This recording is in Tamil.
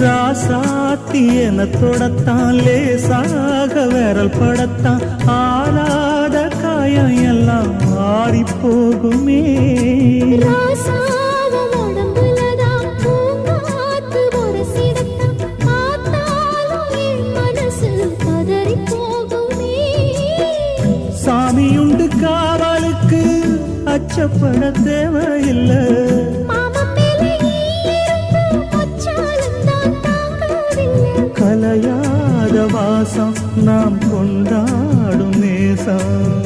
ராசாத்தி என தொடத்தான் லேசாக விரல் படத்தான் ஆறாத காயம் எல்லாம் ஆறி போகுமே சாமியுண்டு காவலுக்கு அச்சப்பட தேவையில்லை கலையாத வாசம் நாம் கொண்டாடும் நேசம்